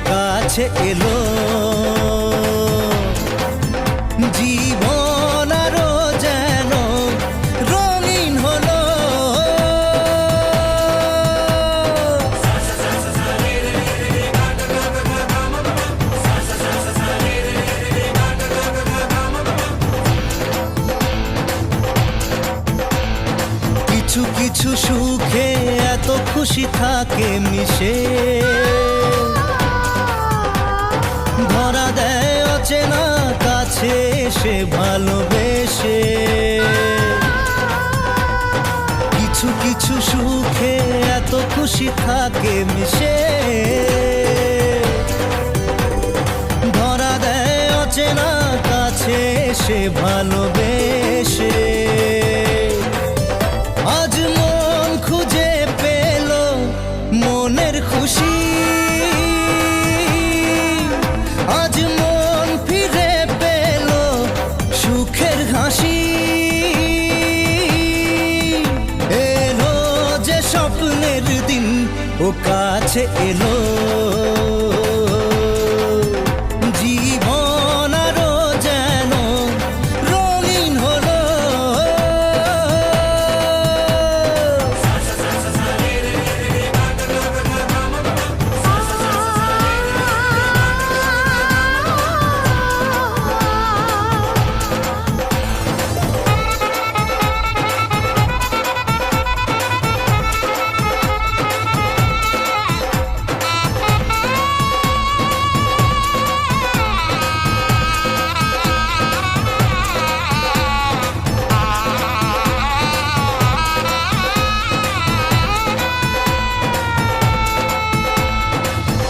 কাছে এলো জীবন আরো যেন রঙিন হলো। কিছু কিছু সুখে এত খুশি থাকে মিশে, ধরা দেয় অচেনা কাছে সে ভালোবেসে। কিছু কিছু সুখে এত খুশি থাকে মিশে, ধরা দেয় অচেনা কাছে সে ভালোবেসে। আজ মন খুঁজে পেল মনের খুশি, আজ মন ফিরে পেল সুখের হাসি। এলো যে স্বপ্নের দিন ও কাছে এলো, জীবন আরো যেন রঙিন হলো।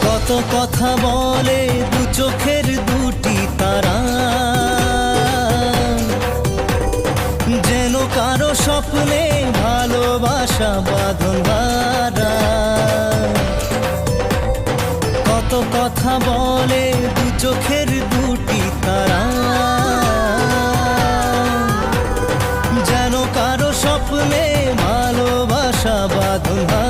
কত কথা বলে দু চোখের দুটি তারা, যেন কারো স্বপ্নে ভালোবাসা বাঁধন হারা। কত কথা বলে দু চোখের দুটি তারা, যেন কারো স্বপ্নে ভালোবাসা বাঁধন হারা।